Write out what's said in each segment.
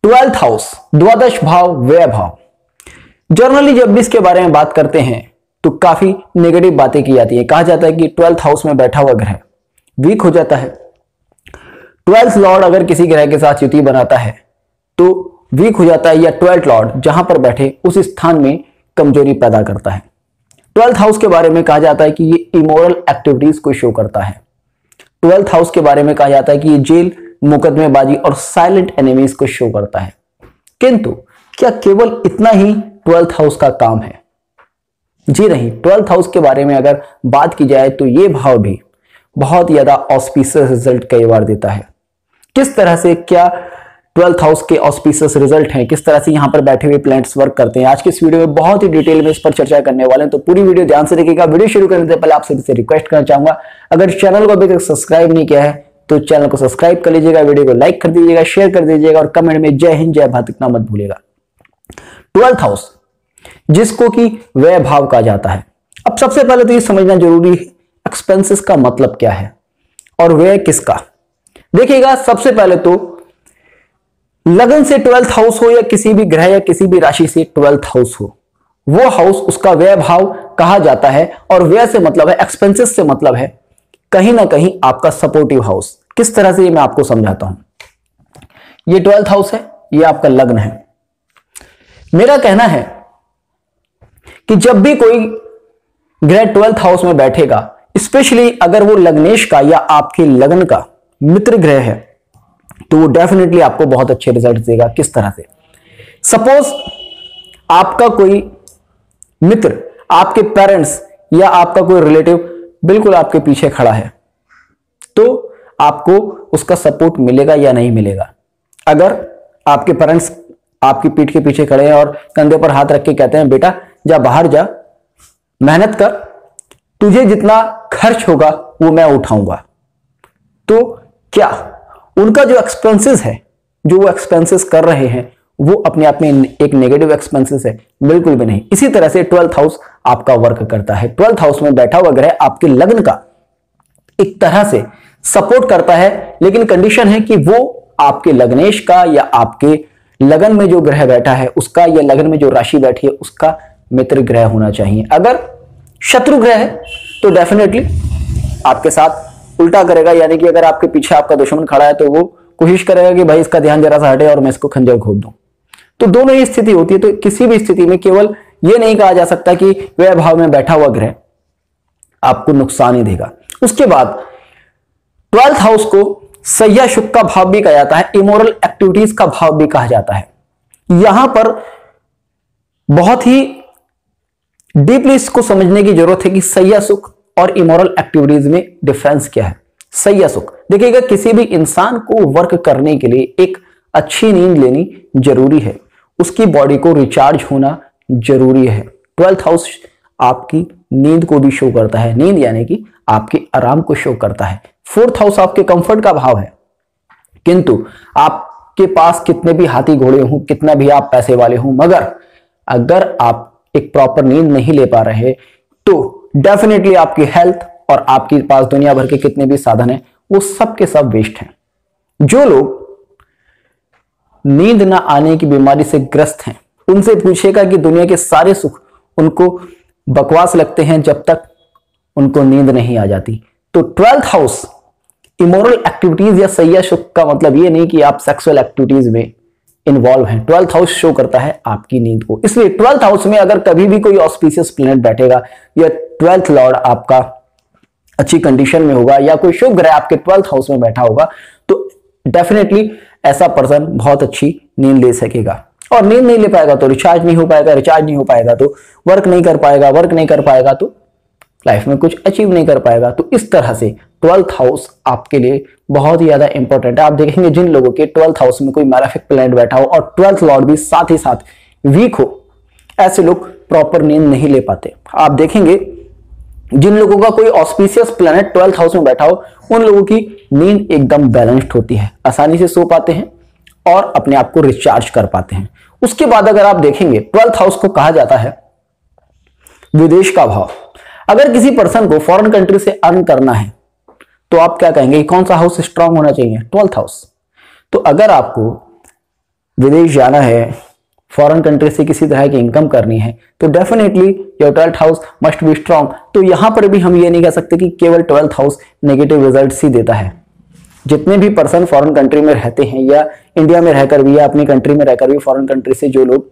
Twelfth house, द्वादश भाव, व्यय भाव। जनरली जब भी इसके बारे में बात करते हैं तो काफी नेगेटिव बातें की जाती है। कहा जाता है कि ट्वेल्थ हाउस में बैठा हुआ ग्रह वीक हो जाता है। ट्वेल्थ लॉर्ड अगर किसी ग्रह के साथ युति बनाता है तो वीक हो जाता है, या ट्वेल्थ लॉर्ड जहां पर बैठे उस स्थान में कमजोरी पैदा करता है। ट्वेल्थ हाउस के बारे में कहा जाता है कि ये इमोरल एक्टिविटीज को शो करता है। ट्वेल्थ हाउस के बारे में कहा जाता है कि ये जेल, मुकदमेबाजी और साइलेंट एनिमीज को शो करता है। किंतु क्या केवल इतना ही ट्वेल्थ हाउस का काम है? जी नहीं। ट्वेल्थ हाउस के बारे में अगर बात की जाए तो ये भाव भी बहुत ज्यादा ऑस्पिशियस रिजल्ट कई बार देता है। किस तरह से क्या ट्वेल्थ हाउस के ऑस्पिशियस रिजल्ट हैं, किस तरह से यहां पर बैठे हुए प्लैनेट्स वर्क करते हैं, आज की इस वीडियो में बहुत ही डिटेल में इस पर चर्चा करने वाले हैं। तो पूरी वीडियो ध्यान से देखिएगा। वीडियो शुरू करने से पहले आपसे रिक्वेस्ट करना चाहूंगा, अगर चैनल को अभी तक सब्सक्राइब नहीं किया है तो चैनल को सब्सक्राइब कर लीजिएगा, वीडियो को लाइक कर दीजिएगा, शेयर कर दीजिएगा और कमेंट में जय हिंद जय भारत लिखना मत भूलिएगा। ट्वेल्थ हाउस जिसको कि व्यय भाव कहा जाता है। अब सबसे पहले तो ये समझना जरूरी है एक्सपेंसेस का मतलब क्या है और व्यय किसका। देखिएगा, सबसे पहले तो लगन से ट्वेल्थ हाउस हो या किसी भी ग्रह या किसी भी राशि से ट्वेल्थ हाउस हो, वो हाउस उसका व्यय भाव कहा जाता है। और व्यय से मतलब है, एक्सपेंसेस से मतलब है कहीं ना कहीं आपका सपोर्टिव हाउस। किस तरह से ये मैं आपको समझाता हूं। ये ट्वेल्थ हाउस है, ये आपका लग्न है। मेरा कहना है कि जब भी कोई ग्रह ट्वेल्थ हाउस में बैठेगा, स्पेशली अगर वो लग्नेश का या आपके लग्न का मित्र ग्रह है, तो वो डेफिनेटली आपको बहुत अच्छे रिजल्ट देगा। किस तरह से? सपोज आपका कोई मित्र, आपके पेरेंट्स या आपका कोई रिलेटिव बिल्कुल आपके पीछे खड़ा है, तो आपको उसका सपोर्ट मिलेगा या नहीं मिलेगा? अगर आपके पेरेंट्स आपकी पीठ के पीछे खड़े हैं और कंधे पर हाथ रख के कहते हैं बेटा जा बाहर जा, मेहनत कर, तुझे जितना खर्च होगा वो मैं उठाऊंगा, तो क्या उनका जो एक्सपेंसेस है, जो वो एक्सपेंसेस कर रहे हैं, वो अपने आप में एक नेगेटिव एक्सपेंसेस है? बिल्कुल भी नहीं। इसी तरह से ट्वेल्थ हाउस आपका वर्क करता है। ट्वेल्थ हाउस में बैठा हुआ ग्रह आपके लग्न का एक तरह से सपोर्ट करता है, लेकिन कंडीशन है कि वो आपके लग्नेश का या आपके लगन में जो ग्रह बैठा है उसका, या लगन में जो राशि बैठी है उसका मित्र ग्रह होना चाहिए। अगर शत्रु ग्रह है तो डेफिनेटली आपके साथ उल्टा करेगा, यानी कि अगर आपके पीछे आपका दुश्मन खड़ा है तो वो कोशिश करेगा कि भाई इसका ध्यान जरा सा हटे और मैं इसको खंजर घोंप दूं। तो दोनों ही स्थिति होती है। तो किसी भी स्थिति में केवल यह नहीं कहा जा सकता कि व्यय भाव में बैठा हुआ ग्रह आपको नुकसान ही देगा। उसके बाद ट्वेल्थ हाउस को सैया शुक का भाव भी कहा जाता है, इमोरल एक्टिविटीज का भाव भी कहा जाता है। यहां पर बहुत ही डीपली इसको समझने की जरूरत है कि सैया सुख और इमोरल एक्टिविटीज में डिफरेंस क्या है। सैया सुख, देखिएगा, किसी भी इंसान को वर्क करने के लिए एक अच्छी नींद लेनी जरूरी है, उसकी बॉडी को रिचार्ज होना जरूरी है। ट्वेल्थ हाउस आपकी नींद को भी शो करता है, नींद यानी कि आपके आराम को शो करता है। फोर्थ हाउस आपके कंफर्ट का भाव है, किंतु आपके पास कितने भी हाथी घोड़े हों, कितना भी आप पैसे वाले हों, मगर अगर आप एक प्रॉपर नींद नहीं ले पा रहे तो डेफिनेटली आपकी हेल्थ और आपके पास दुनिया भर के कितने भी साधन हैं वो सब के सब वेस्ट हैं। जो लोग नींद ना आने की बीमारी से ग्रस्त हैं उनसे पूछेगा कि दुनिया के सारे सुख उनको बकवास लगते हैं जब तक उनको नींद नहीं आ जाती। तो ट्वेल्थ हाउस इमोरल एक्टिविटीज या सैया सुख का मतलब ये नहीं कि आप सेक्सुअल एक्टिविटीज में इन्वॉल्व हैं। ट्वेल्थ हाउस शो करता है आपकी नींद को। इसलिए ट्वेल्थ हाउस में अगर कभी भी कोई ऑस्पिशियस प्लैनेट बैठेगा या ट्वेल्थ लॉर्ड आपका अच्छी कंडीशन में होगा या कोई शुभ ग्रह आपके ट्वेल्थ हाउस में बैठा होगा तो डेफिनेटली ऐसा पर्सन बहुत अच्छी नींद ले सकेगा। और नींद नहीं ले पाएगा तो रिचार्ज नहीं हो पाएगा, रिचार्ज नहीं हो पाएगा तो वर्क नहीं कर पाएगा, वर्क नहीं कर पाएगा तो लाइफ में कुछ अचीव नहीं कर पाएगा। तो इस तरह से ट्वेल्थ हाउस आपके लिए बहुत ही ज्यादा इंपॉर्टेंट है। आप देखेंगे जिन लोगों के ट्वेल्थ हाउस में कोई मैलेफिक प्लैनेट बैठा हो और ट्वेल्थ लॉर्ड भी साथ ही साथ वीक हो, ऐसे लोग प्रॉपर नींद नहीं ले पाते। आप देखेंगे जिन लोगों का कोई ऑस्पिशियस प्लैनेट ट्वेल्थ हाउस में बैठा हो उन लोगों की नींद एकदम बैलेंस्ड होती है, आसानी से सो पाते हैं और अपने आप को रिचार्ज कर पाते हैं। उसके बाद अगर आप देखेंगे ट्वेल्थ हाउस को कहा जाता है विदेश का भाव। अगर किसी पर्सन को फॉरेन कंट्री से अर्न करना है तो आप क्या कहेंगे, कौन सा हाउस स्ट्रांग होना चाहिए? Twelfth house. तो अगर आपको विदेश जाना है, फॉरेन कंट्री से किसी तरह की इनकम करनी है, तो definitely your 12th house must be strong. तो यहां पर भी हम ये नहीं कह सकते कि केवल 12th हाउस नेगेटिव रिजल्ट्स ही देता है। जितने भी पर्सन फॉरेन कंट्री में रहते हैं या इंडिया में रहकर भी या अपनी कंट्री में रहकर भी फॉरेन कंट्री से जो लोग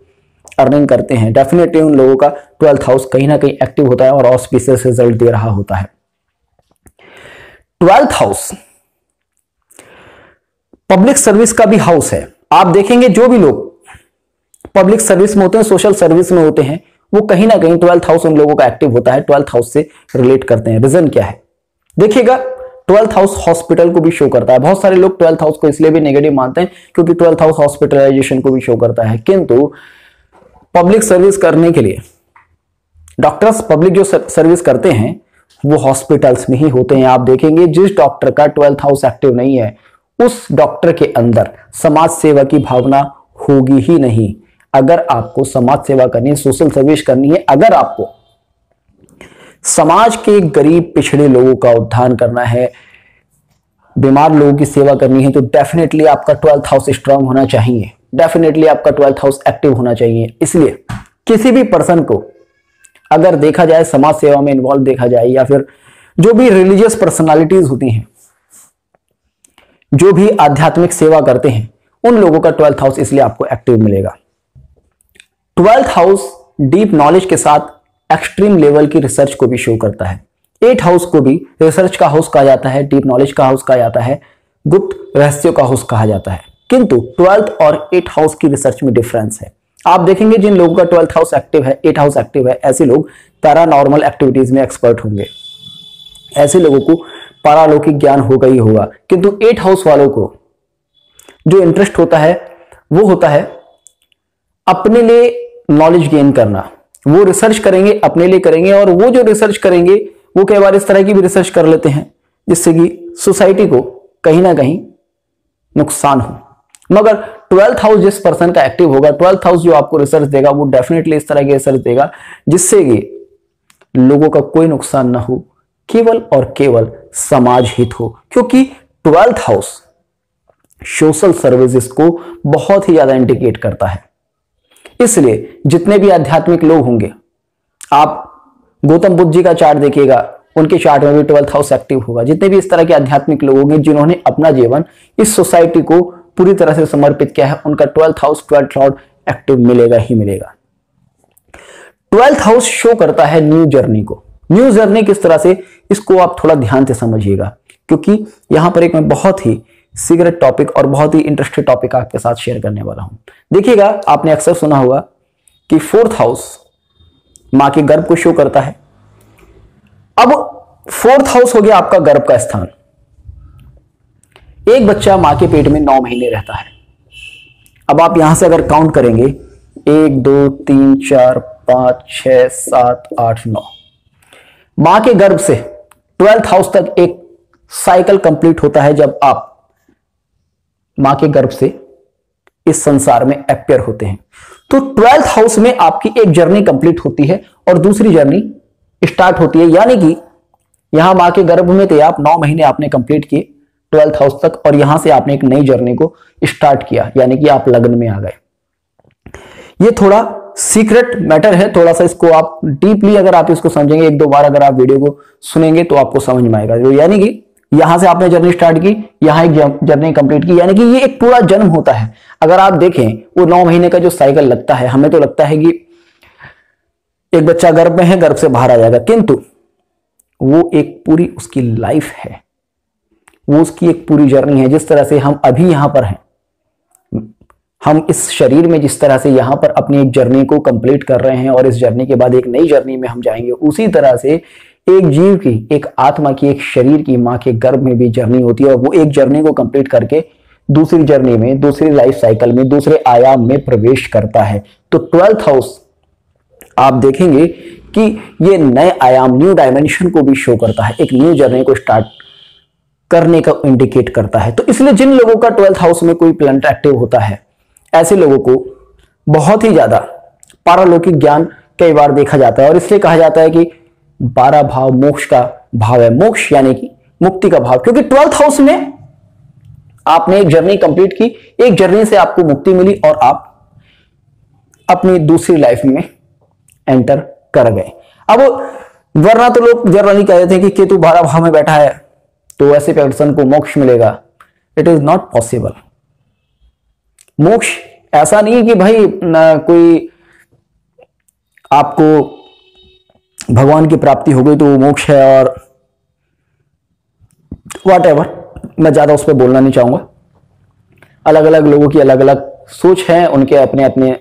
अर्निंग करते हैं, डेफिनेटली उन लोगों का 12th हाउस कहीं ना कहीं एक्टिव होता है और ऑस्पिशियस रिजल्ट दे रहा होता है। 12th हाउस पब्लिक सर्विस का भी हाउस है। आप देखेंगे जो भी लोग पब्लिक सर्विस में होते हैं, सोशल सर्विस में होते हैं, वो कहीं ना कहीं 12th हाउस उन लोगों का एक्टिव होता है, 12th हाउस से रिलेट करते हैं। रीजन क्या है? देखिएगा, 12th हाउस हॉस्पिटल को भी शो करता है। बहुत सारे लोग 12th हाउस को इसलिए भी नेगेटिव मानते हैं क्योंकि 12th हाउस हॉस्पिटलाइजेशन को भी शो करता है, किंतु पब्लिक सर्विस करने के लिए डॉक्टर्स पब्लिक जो सर्विस करते हैं वो हॉस्पिटल्स में ही होते हैं। आप देखेंगे जिस डॉक्टर का 12th हाउस एक्टिव नहीं है, उस डॉक्टर के अंदर समाज सेवा की भावना होगी ही नहीं। अगर आपको समाज सेवा करनी है, सोशल सर्विस करनी है, अगर आपको समाज के गरीब पिछड़े लोगों का उद्धार करना है, बीमार लोगों की सेवा करनी है, तो डेफिनेटली आपका 12th हाउस स्ट्रांग होना चाहिए, डेफिनेटली आपका 12th हाउस एक्टिव होना चाहिए। इसलिए किसी भी पर्सन को अगर देखा जाए समाज सेवा में इन्वॉल्व देखा जाए, या फिर जो भी रिलीजियस पर्सनालिटीज होती हैं, जो भी आध्यात्मिक सेवा करते हैं, उन लोगों का 12th हाउस इसलिए आपको एक्टिव मिलेगा। 12th हाउस डीप नॉलेज के साथ एक्सट्रीम लेवल की रिसर्च को भी शो करता है। 8th हाउस को भी रिसर्च का हाउस कहा जाता है, डीप नॉलेज का हाउस कहा जाता है, गुप्त रहस्यों का हाउस कहा जाता है, किंतु 12th और 8th हाउस की रिसर्च में डिफरेंस है। आप देखेंगे जिन लोगों का 12th हाउस एक्टिव है, 8th हाउस एक्टिव है, ऐसे लोग पैरानॉर्मल एक्टिविटीज में एक्सपर्ट होंगे, ऐसे लोगों को पारालौकिक ज्ञान होगा ही होगा। किंतु 8th हाउस वालों को जो इंटरेस्ट होता है वो होता है अपने लिए नॉलेज गेन करना। वो रिसर्च करेंगे, अपने लिए करेंगे, और वो जो रिसर्च करेंगे वो कई बार इस तरह की भी रिसर्च कर लेते हैं जिससे कि सोसाइटी को कहीं ना कहीं नुकसान हो। मगर 12th हाउस जिस पर्सन का एक्टिव होगा, 12th हाउस जो आपको रिसर्च देगा, वो डेफिनेटली इस तरह की रिसर्च देगा जिससे कि लोगों का कोई नुकसान ना हो, केवल और केवल समाज हित हो। क्योंकि 12th हाउस सोशल सर्विसेज को बहुत ही ज्यादा इंडिकेट करता है। इसलिए जितने भी आध्यात्मिक लोग होंगे, आप गौतम बुद्ध जी का चार्ट देखिएगा, उनके चार्ट में भी 12th हाउस एक्टिव होगा। जितने भी इस तरह के आध्यात्मिक लोग होंगे जिन्होंने अपना जीवन इस सोसाइटी को पूरी तरह से समर्पित किया है, उनका 12th house 12th Lord active मिलेगा ही मिलेगा। 12th हाउस शो करता है न्यू जर्नी को। न्यू जर्नी किस तरह से, इसको आप थोड़ा ध्यान से समझिएगा, क्योंकि यहां पर एक मैं बहुत ही सीक्रेट टॉपिक और बहुत ही इंटरेस्टिंग टॉपिक आपके साथ शेयर करने वाला हूं। देखिएगा, आपने अक्सर सुना होगा कि 4th हाउस मां के गर्भ को शो करता है। अब 4th हाउस हो गया आपका गर्भ का स्थान। एक बच्चा मां के पेट में 9 महीने रहता है। अब आप यहां से अगर काउंट करेंगे 1 2 3 4 5 6 7 8 9, मां के गर्भ से 12th हाउस तक एक साइकिल कंप्लीट होता है जब आप मां के गर्भ से इस संसार में अपियर होते हैं। तो 12th हाउस में आपकी एक जर्नी कंप्लीट होती है और दूसरी जर्नी स्टार्ट होती है। यानी कि यहां मां के गर्भ में थे आप, 9 महीने आपने कंप्लीट किए 12th हाउस तक, और यहां से आपने एक नई जर्नी को स्टार्ट किया, यानी कि आप लग्न में आ गए। ये थोड़ा सीक्रेट मैटर है, थोड़ा सा इसको आप डीपली अगर आप इसको समझेंगे, 1-2 बार अगर आप वीडियो को सुनेंगे तो आपको समझ में आएगा। यानी कि यहां से आपने जर्नी स्टार्ट की, यहां एक जर्नी कंप्लीट की, यानी कि ये एक पूरा जन्म होता है। अगर आप देखें वो 9 महीने का जो साइकिल लगता है, हमें तो लगता है कि एक बच्चा गर्भ में है, गर्भ से बाहर आ जाएगा, किंतु वो एक पूरी उसकी लाइफ है, वो उसकी एक पूरी जर्नी है। जिस तरह से हम अभी यहां पर हैं, हम इस शरीर में जिस तरह से यहां पर अपनी एक जर्नी को कंप्लीट कर रहे हैं और इस जर्नी के बाद एक नई जर्नी में हम जाएंगे, उसी तरह से एक जीव की, एक आत्मा की, एक शरीर की मां के गर्भ में भी जर्नी होती है, और वो एक जर्नी को कंप्लीट करके दूसरी जर्नी में, दूसरी लाइफ साइकिल में, दूसरे आयाम में प्रवेश करता है। तो 12th हाउस आप देखेंगे कि ये नए आयाम, न्यू डायमेंशन को भी शो करता है, एक न्यू जर्नी को स्टार्ट करने का इंडिकेट करता है। तो इसलिए जिन लोगों का 12th हाउस में कोई प्लैनेट एक्टिव होता है, ऐसे लोगों को बहुत ही ज्यादा पारलौकिक ज्ञान कई बार देखा जाता है, और इसलिए कहा जाता है कि 12 भाव मोक्ष का भाव है। मोक्ष यानी कि मुक्ति का भाव, क्योंकि 12th हाउस में आपने एक जर्नी कंप्लीट की, एक जर्नी से आपको मुक्ति मिली और आप अपनी दूसरी लाइफ में एंटर कर गए। अब वरना तो लोग जनरली कह देते हैं कि केतु 12 भाव में बैठा है तो ऐसे पर्सन को मोक्ष मिलेगा। It is not possible. मोक्ष ऐसा नहीं है कि भाई कोई आपको भगवान की प्राप्ति हो गई तो वो मोक्ष है और व्हाटएवर। मैं ज्यादा उस पर बोलना नहीं चाहूंगा। अलग अलग लोगों की अलग अलग सोच है, उनके अपने अपने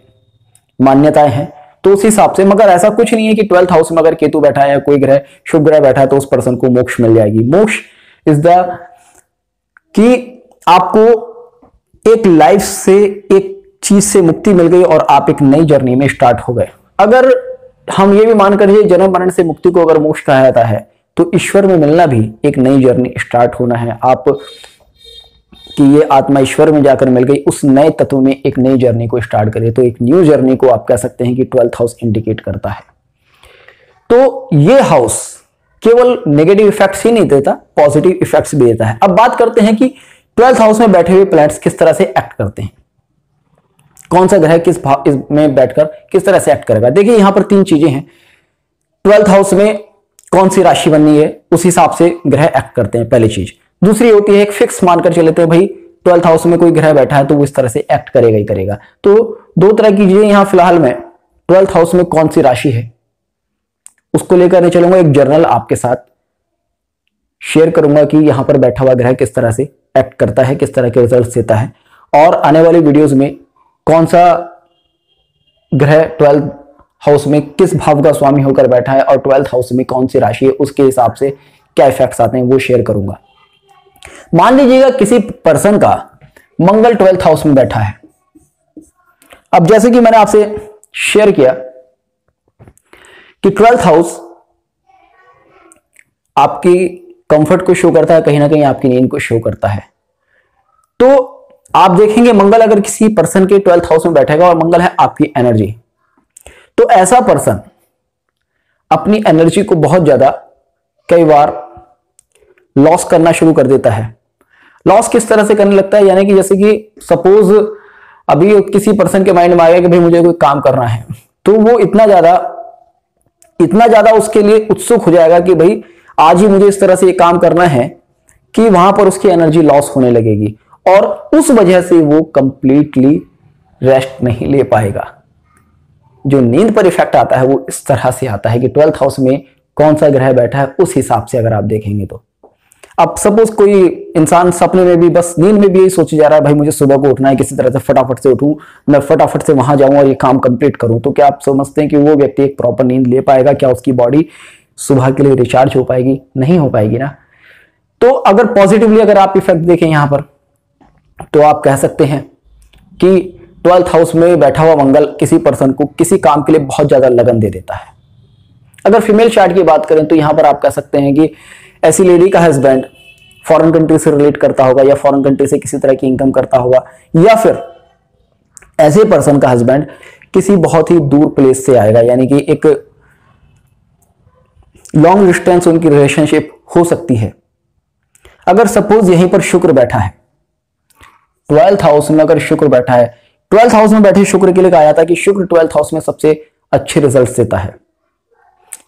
मान्यताएं हैं, तो उस हिसाब से। मगर ऐसा कुछ नहीं है कि 12th हाउस में अगर केतु बैठा है या कोई ग्रह शुभ ग्रह बैठा है तो उस पर्सन को मोक्ष मिल जाएगी। मोक्ष इज द कि आपको एक लाइफ से, एक चीज से मुक्ति मिल गई और आप एक नई जर्नी में स्टार्ट हो गए। अगर हम ये भी मानकर जन्म मरण से मुक्ति को अगर मोक्ष कहा जाता है तो ईश्वर में मिलना भी एक नई जर्नी स्टार्ट होना है। आप कि ये आत्मा ईश्वर में जाकर मिल गई, उस नए तत्व में एक नई जर्नी को स्टार्ट करे, तो एक न्यू जर्नी को आप कह सकते हैं कि 12th हाउस इंडिकेट करता है। तो ये हाउस केवल नेगेटिव इफेक्ट्स ही नहीं देता, पॉजिटिव इफेक्ट्स भी देता है। अब बात करते हैं कि 12th हाउस में बैठे हुए प्लैनेट्स किस तरह से एक्ट करते हैं, कौन सा ग्रह किस भाव में बैठकर किस तरह से एक्ट करेगा। देखिए यहां पर 3 चीजें हैं। 12th हाउस में कौन सी राशि बननी है उस हिसाब से ग्रह एक्ट करते हैं, पहली चीज। दूसरी होती है एक फिक्स मानकर चलते हैं भाई 12th हाउस में कोई ग्रह बैठा है तो वो इस तरह से एक्ट करेगा ही करेगा। तो 2 तरह की चीजें यहां फिलहाल में 12th हाउस में कौन सी राशि है उसको लेकर नहीं चलूंगा, एक जर्नल आपके साथ शेयर करूंगा कि यहां पर बैठा हुआ ग्रह किस तरह से एक्ट करता है, किस तरह के रिजल्ट देता है। और आने वाली वीडियोस में कौन सा ग्रह 12th हाउस में किस भाव का स्वामी होकर बैठा है और 12th हाउस में कौन सी राशि है, उसके हिसाब से क्या इफेक्ट्स आते हैं वो शेयर करूंगा। मान लीजिएगा किसी पर्सन का मंगल 12th हाउस में बैठा है। अब जैसे कि मैंने आपसे शेयर किया कि 12th हाउस आपकी कंफर्ट को शो करता है, कहीं ना कहीं आपकी नींद को शो करता है। तो आप देखेंगे मंगल अगर किसी पर्सन के 12th हाउस में बैठेगा और मंगल है आपकी एनर्जी, तो ऐसा पर्सन अपनी एनर्जी को बहुत ज्यादा कई बार लॉस करना शुरू कर देता है। लॉस किस तरह से करने लगता है, यानी कि जैसे कि सपोज अभी किसी पर्सन के माइंड में आ गया कि भाई मुझे कोई काम करना है, तो वो इतना ज्यादा उसके लिए उत्सुक हो जाएगा कि भाई आज ही मुझे इस तरह से ये काम करना है कि वहां पर उसकी एनर्जी लॉस होने लगेगी और उस वजह से वो कंप्लीटली रेस्ट नहीं ले पाएगा। जो नींद पर इफेक्ट आता है वो इस तरह से आता है कि 12th हाउस में कौन सा ग्रह बैठा है उस हिसाब से अगर आप देखेंगे तो। अब सपोज कोई इंसान सपने में भी, बस नींद में भी यही सोचे जा रहा है भाई मुझे सुबह को उठना है, किसी तरह से फटाफट से उठूं, मैं फटाफट से वहां जाऊं और ये काम कंप्लीट करूं, तो क्या आप समझते हैं कि वो व्यक्ति एक प्रॉपर नींद ले पाएगा? क्या उसकी बॉडी सुबह के लिए रिचार्ज हो पाएगी? नहीं हो पाएगी ना। तो अगर पॉजिटिवली अगर आप इफेक्ट देखें यहां पर, तो आप कह सकते हैं कि 12th हाउस में बैठा हुआ मंगल किसी पर्सन को किसी काम के लिए बहुत ज्यादा लगन दे देता है। अगर फीमेल चार्ट की बात करें तो यहां पर आप कह सकते हैं कि ऐसी लेडी का हस्बैंड फॉरेन कंट्री से रिलेट करता होगा या फॉरेन कंट्री से किसी तरह की इनकम करता होगा, या फिर ऐसे पर्सन का हस्बैंड किसी बहुत ही दूर प्लेस से आएगा, यानी कि एक लॉन्ग डिस्टेंस उनकी रिलेशनशिप हो सकती है। अगर सपोज यहीं पर शुक्र बैठा है 12th हाउस में, अगर शुक्र बैठा है 12th हाउस में, बैठे शुक्र के लिए कहा जाता है कि शुक्र 12th हाउस में सबसे अच्छे रिजल्ट देता है।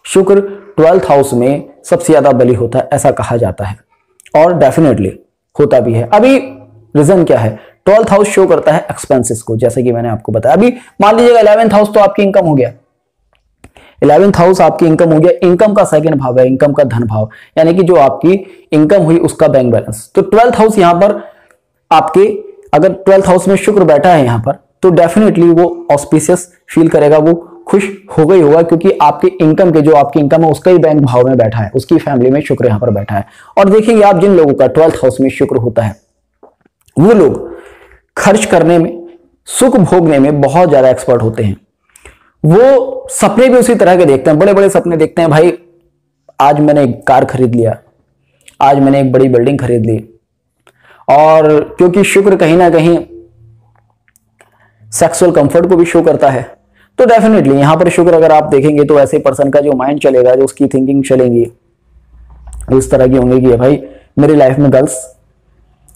शुक्र 12th हाउस में सबसे ज्यादा बली होता है ऐसा कहा जाता है और डेफिनेटली होता भी है। अभी रीजन क्या है? 12th हाउस शो करता है एक्सपेंसेस को, जैसे कि मैंने आपको बताया। अभी मान लीजिएगा 11th हाउस तो आपकी इनकम हो गया, 11th हाउस आपकी इनकम हो गया, इनकम का सेकंड भाव है, इनकम का धन भाव, यानी कि जो आपकी इनकम हुई उसका बैंक बैलेंस। तो 12th हाउस यहां पर आपके, अगर 12th हाउस में शुक्र बैठा है यहां पर, तो डेफिनेटली वो ऑस्पिशियस फील करेगा, वो खुश हो गई होगा, क्योंकि आपके इनकम के, जो आपकी इनकम है उसका ही बैंक भाव में बैठा है, उसकी फैमिली में शुक्र यहां पर बैठा है। और देखेंगे आप जिन लोगों का 12th हाउस में शुक्र होता है वो लोग खर्च करने में, सुख भोगने में बहुत ज्यादा एक्सपर्ट होते हैं। वो सपने भी उसी तरह के देखते हैं, बड़े बड़े सपने देखते हैं, भाई आज मैंने एक कार खरीद लिया, आज मैंने एक बड़ी बिल्डिंग खरीद ली। और क्योंकि शुक्र कहीं ना कहीं सेक्सुअल कंफर्ट को भी शो करता है, तो डेफिनेटली यहां पर शुक्र अगर आप देखेंगे तो ऐसे पर्सन का जो माइंड चलेगा, जो उसकी थिंकिंग चलेगी, इस तरह की होंगी कि भाई मेरी लाइफ में गर्ल्स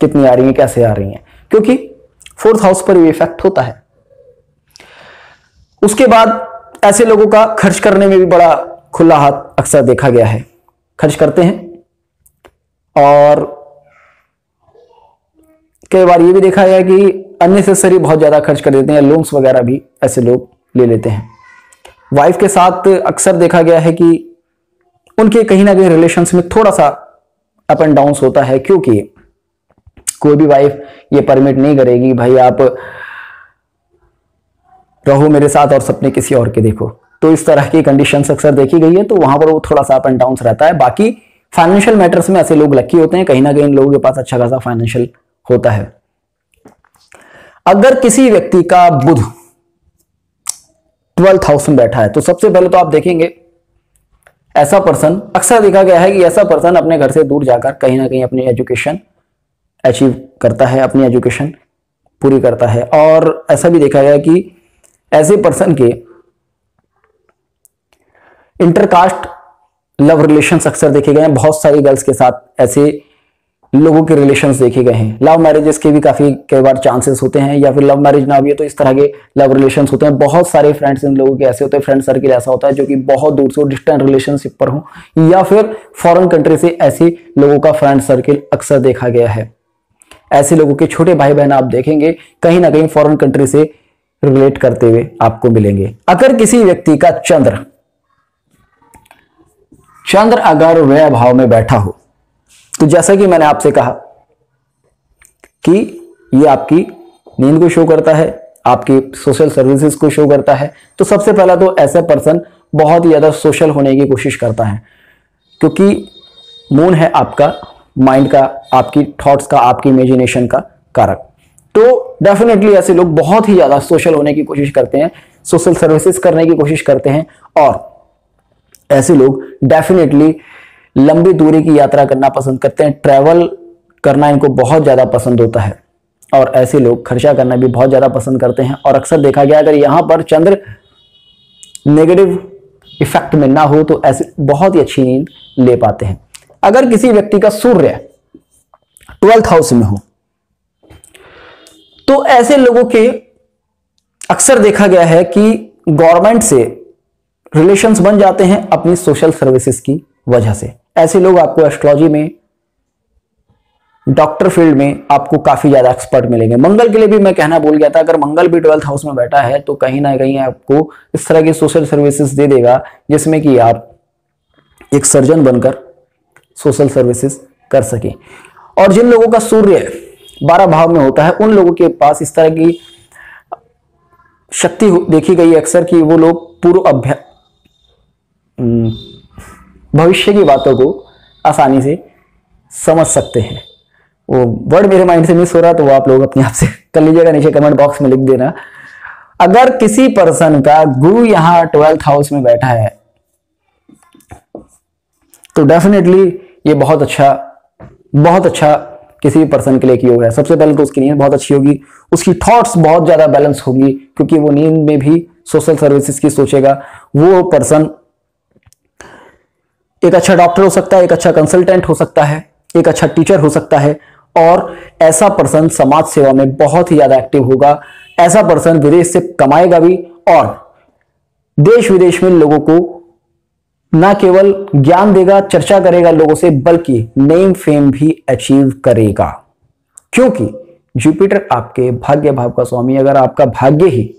कितनी आ रही हैं, कैसे आ रही हैं, क्योंकि फोर्थ हाउस पर ये इफेक्ट होता है। उसके बाद ऐसे लोगों का खर्च करने में भी बड़ा खुला हाथ अक्सर देखा गया है, खर्च करते हैं। और कई बार ये भी देखा गया कि अननेसेसरी बहुत ज्यादा खर्च कर देते हैं, लोन्स वगैरह भी ऐसे लोग ले लेते हैं। वाइफ के साथ अक्सर देखा गया है कि उनके कहीं ना कहीं रिलेशंस में थोड़ा सा अप एंड डाउन होता है, क्योंकि कोई भी वाइफ ये परमिट नहीं करेगी भाई आप रहो मेरे साथ और सपने किसी और के देखो। तो इस तरह की कंडीशंस अक्सर देखी गई है, तो वहां पर वो थोड़ा सा अप एंड डाउन रहता है। बाकी फाइनेंशियल मैटर्स में ऐसे लोग लकी होते हैं, कहीं ना कहीं इन लोगों के पास अच्छा खासा फाइनेंशियल होता है। अगर किसी व्यक्ति का बुध 12th हाउस में बैठा है तो सबसे पहले तो आप देखेंगे ऐसा पर्सन, अक्सर देखा गया है कि ऐसा पर्सन अपने घर से दूर जाकर कहीं ना कहीं अपनी एजुकेशन अचीव करता है, अपनी एजुकेशन पूरी करता है। और ऐसा भी देखा गया कि ऐसे पर्सन के इंटरकास्ट लव रिलेशंस अक्सर देखे गए हैं। बहुत सारी गर्ल्स के साथ ऐसे लोगों के रिलेशंस देखे गए हैं। लव मैरिजेस के भी कई बार चांसेस होते हैं, या फिर लव मैरिज ना भी है तो इस तरह के लव रिलेशंस होते हैं। बहुत सारे फ्रेंड्स इन लोगों के ऐसे होते हैं, फ्रेंड सर्किल ऐसा होता है जो कि बहुत दूर से डिस्टेंट रिलेशनशिप पर हो, या फिर फॉरेन कंट्री से ऐसे लोगों का फ्रेंड सर्किल अक्सर देखा गया है। ऐसे लोगों के छोटे भाई बहन आप देखेंगे कहीं ना कहीं फॉरेन कंट्री से रिलेट करते हुए आपको मिलेंगे। अगर किसी व्यक्ति का चंद्र अगर व्यय भाव में बैठा हो तो जैसा कि मैंने आपसे कहा कि ये आपकी नींद को शो करता है, आपकी सोशल सर्विसेज को शो करता है। तो सबसे पहला तो ऐसा पर्सन बहुत ही ज्यादा सोशल होने की कोशिश करता है, क्योंकि मून है आपका माइंड का, आपकी थॉट्स का, आपकी इमेजिनेशन का कारक। तो डेफिनेटली ऐसे लोग बहुत ही ज्यादा सोशल होने की कोशिश करते हैं, सोशल सर्विसेज करने की कोशिश करते हैं। और ऐसे लोग डेफिनेटली लंबी दूरी की यात्रा करना पसंद करते हैं, ट्रैवल करना इनको बहुत ज्यादा पसंद होता है। और ऐसे लोग खर्चा करना भी बहुत ज्यादा पसंद करते हैं। और अक्सर देखा गया अगर यहां पर चंद्र नेगेटिव इफेक्ट में ना हो तो ऐसे बहुत ही अच्छी नींद ले पाते हैं। अगर किसी व्यक्ति का सूर्य 12th हाउस में हो तो ऐसे लोगों के अक्सर देखा गया है कि गवर्नमेंट से रिलेशंस बन जाते हैं अपनी सोशल सर्विसेज की वजह से। ऐसे लोग आपको एस्ट्रोलॉजी में, डॉक्टर फील्ड में आपको काफी ज्यादा एक्सपर्ट मिलेंगे। मंगल के लिए भी मैं कहना भूल गया था, अगर मंगल भी 12th हाउस में बैठा है तो कहीं ना कहीं आपको इस तरह की सोशल सर्विसेज दे देगा जिसमें कि आप एक सर्जन बनकर सोशल सर्विसेज कर सके। और जिन लोगों का सूर्य 12 भाव में होता है उन लोगों के पास इस तरह की शक्ति देखी गई अक्सर कि वो लोग पूर्व भविष्य की बातों को आसानी से समझ सकते हैं। वो वर्ड मेरे माइंड से मिस हो रहा तो वो आप लोग अपने आप से कर लीजिएगा, नीचे कमेंट बॉक्स में लिख देना। अगर किसी पर्सन का गुरु यहां 12th हाउस में बैठा है तो डेफिनेटली ये बहुत अच्छा किसी पर्सन के लिए की होगा। सबसे पहले तो उसकी नींद बहुत अच्छी होगी, उसकी थॉट्स बहुत ज्यादा बैलेंस होंगी, क्योंकि वो नींद में भी सोशल सर्विसेज की सोचेगा। वो पर्सन एक अच्छा डॉक्टर हो सकता है, एक अच्छा कंसल्टेंट हो सकता है, एक अच्छा टीचर हो सकता है। और ऐसा पर्सन समाज सेवा में बहुत ही ज्यादा एक्टिव होगा। ऐसा पर्सन विदेश से कमाएगा भी और देश विदेश में लोगों को ना केवल ज्ञान देगा, चर्चा करेगा लोगों से, बल्कि नेम फेम भी अचीव करेगा। क्योंकि जुपिटर आपके भाग्य भाव का स्वामी, अगर आपका भाग्य ही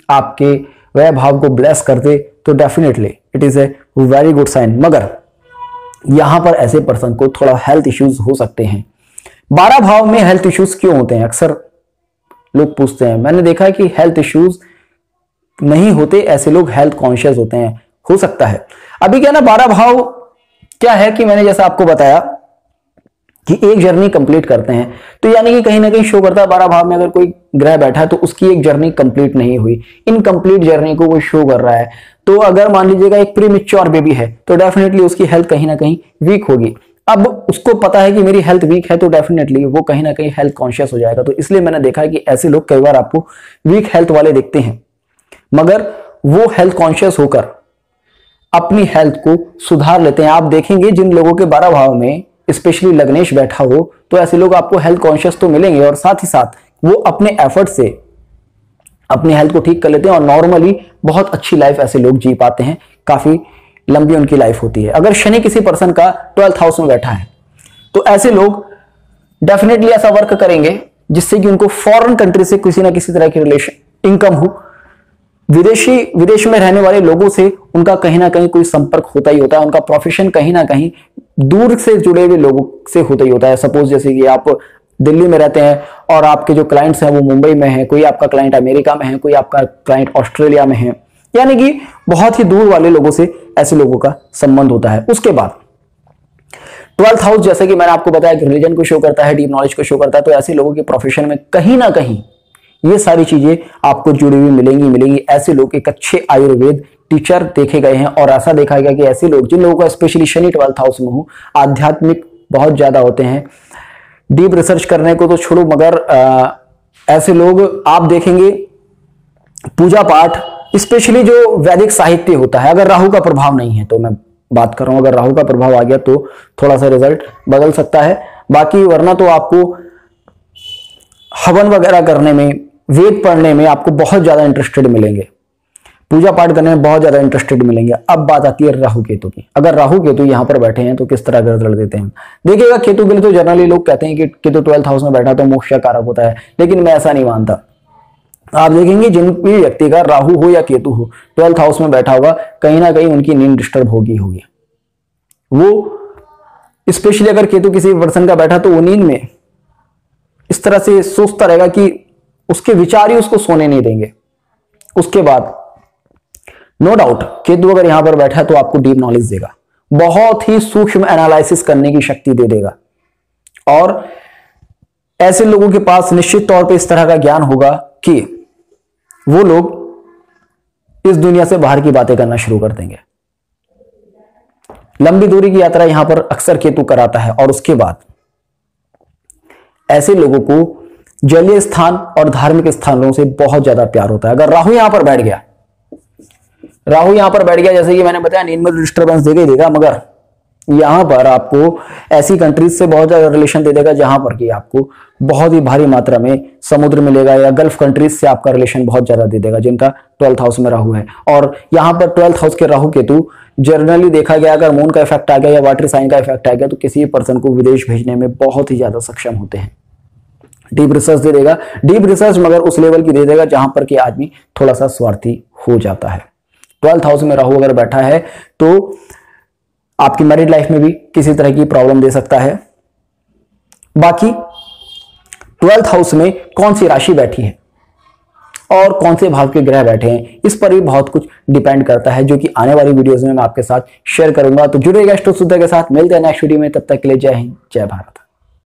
आपके वह भाव को ब्लेस कर दे तो definitely it is a very good sign. मगर यहां पर ऐसे पर्सन को थोड़ा हेल्थ इश्यूज हो सकते हैं। 12 भाव में हेल्थ इश्यूज क्यों होते हैं अक्सर लोग पूछते हैं। मैंने देखा है कि हेल्थ इश्यूज नहीं होते, ऐसे लोग हेल्थ कॉन्शियस होते हैं। हो सकता है अभी क्या ना 12 भाव क्या है कि मैंने जैसा आपको बताया कि एक जर्नी कंप्लीट करते हैं, तो यानी कि कहीं ना कहीं शो करता है 12 भाव में अगर कोई ग्रह बैठा है तो उसकी एक जर्नी कंप्लीट नहीं हुई, इनकंप्लीट जर्नी को वो शो कर रहा है। तो अगर मान लीजिएगा एक प्रीमेच्योर बेबी है तो डेफिनेटली उसकी हेल्थ कहीं ना कहीं वीक होगी। अब उसको पता है कि मेरी हेल्थ वीक है तो डेफिनेटली वो कहीं ना कहीं हेल्थ कॉन्शियस हो जाएगा। तो इसलिए मैंने देखा है कि ऐसे लोग कई बार आपको वीक हेल्थ वाले दिखते हैं, मगर वो हेल्थ कॉन्शियस होकर अपनी हेल्थ को सुधार लेते हैं। आप देखेंगे जिन लोगों के 12 भाव में स्पेशली लग्नेश बैठा हो तो ऐसे लोग आपको हेल्थ कॉन्शियस तो मिलेंगे और साथ ही साथ वो अपने एफर्ट से अपनी हेल्थ को ठीक कर लेते हैं और नॉर्मली बहुत अच्छी लाइफ ऐसे लोग जी पाते हैं, काफी लंबी उनकी लाइफ होती है। अगर शनि किसी पर्सन का 12th हाउस में बैठा है तो ऐसे लोग डेफिनेटली ऐसा वर्क करेंगे जिससे कि उनको फॉरेन कंट्री से किसी ना किसी तरह की रिलेशन इनकम हो। विदेश में रहने वाले लोगों से उनका कहीं ना कहीं कोई संपर्क होता ही होता है, उनका प्रोफेशन कहीं ना कहीं दूर से जुड़े हुए लोगों से होता ही होता है। सपोज जैसे कि आप दिल्ली में रहते हैं और आपके जो क्लाइंट्स हैं वो मुंबई में हैं, कोई आपका क्लाइंट अमेरिका में है, कोई आपका क्लाइंट ऑस्ट्रेलिया में है, यानी कि बहुत ही दूर वाले लोगों से ऐसे लोगों का संबंध होता है। उसके बाद 12th हाउस जैसे कि मैंने आपको बताया कि रिलीजन को शो करता है, डीप नॉलेज को शो करता है, तो ऐसे लोगों के प्रोफेशन में कहीं ना कहीं ये सारी चीजें आपको जुड़ी हुई मिलेंगी। ऐसे लोग एक अच्छे आयुर्वेद टीचर देखे गए हैं और ऐसा देखा गया कि ऐसे लोग जिन लोगों का स्पेशली शनि 12th हाउस में हो, आध्यात्मिक बहुत ज्यादा होते हैं। डीप रिसर्च करने को तो छोड़ो, मगर ऐसे लोग आप देखेंगे पूजा पाठ, स्पेशली जो वैदिक साहित्य होता है, अगर राहु का प्रभाव नहीं है तो मैं बात कर रहा हूं, अगर राहु का प्रभाव आ गया तो थोड़ा सा रिजल्ट बदल सकता है। बाकी वरना तो आपको हवन वगैरह करने में, वेद पढ़ने में आपको बहुत ज्यादा इंटरेस्टेड मिलेंगे, पूजा पाठ करने में बहुत ज्यादा इंटरेस्टेड मिलेंगे। अब बात आती है राहु केतु की। अगर राहु केतु यहां पर बैठे हैं तो किस तरह का रिजल्ट देते हैं देखिएगा। केतु के लिए तो जनरली लोग कहते हैं कि केतु 12th हाउस में बैठा तो मोक्ष का कारक होता है, लेकिन मैं ऐसा नहीं मानता। आप देखेंगे जिन भी व्यक्ति का राहु हो या केतु हो 12th हाउस में बैठा होगा, कहीं ना कहीं उनकी नींद डिस्टर्ब होगी। वो स्पेशली अगर केतु किसी पर्सन का बैठा तो वो नींद में इस तरह से सोचता रहेगा कि उसके विचार ही उसको सोने नहीं देंगे। उसके बाद नो डाउट केतु अगर यहां पर बैठा है तो आपको डीप नॉलेज देगा, बहुत ही सूक्ष्म एनालिसिस करने की शक्ति दे देगा और ऐसे लोगों के पास निश्चित तौर पे इस तरह का ज्ञान होगा कि वो लोग इस दुनिया से बाहर की बातें करना शुरू कर देंगे। लंबी दूरी की यात्रा यहां पर अक्सर केतु कराता है और उसके बाद ऐसे लोगों को जलीय स्थान और धार्मिक स्थानों से बहुत ज्यादा प्यार होता है। अगर राहु यहां पर बैठ गया, जैसे कि मैंने बताया नींद में डिस्टर्बेंस देगा ही देगा, मगर यहां पर आपको ऐसी कंट्रीज से बहुत ज्यादा रिलेशन दे देगा जहां पर कि आपको बहुत ही भारी मात्रा में समुद्र मिलेगा, या गल्फ कंट्रीज से आपका रिलेशन बहुत ज्यादा दे देगा जिनका 12th हाउस में राहु है। और यहां पर 12th हाउस के राहु केतु जनरली देखा गया, अगर मून का इफेक्ट आ गया या वाटर साइन का इफेक्ट आ गया तो किसी पर्सन को विदेश भेजने में बहुत ही ज्यादा सक्षम होते हैं। डीप रिसर्च दे देगा, डीप रिसर्च मगर उस लेवल की दे देगा जहां पर कि आदमी थोड़ा सा स्वार्थी हो जाता है। 12th हाउस में राहु अगर बैठा है तो आपकी मैरिड लाइफ में भी किसी तरह की प्रॉब्लम दे सकता है। बाकी 12th हाउस में कौन सी राशि बैठी है और कौन से भाव के ग्रह बैठे हैं, इस पर भी बहुत कुछ डिपेंड करता है, जो कि आने वाली वीडियोस में मैं आपके साथ शेयर करूंगा। तो जुड़े रहिएगा एस्ट्रो सुधा के साथ, मिलते हैं नेक्स्ट वीडियो में, तब तक के लिए जय हिंद, जय भारत।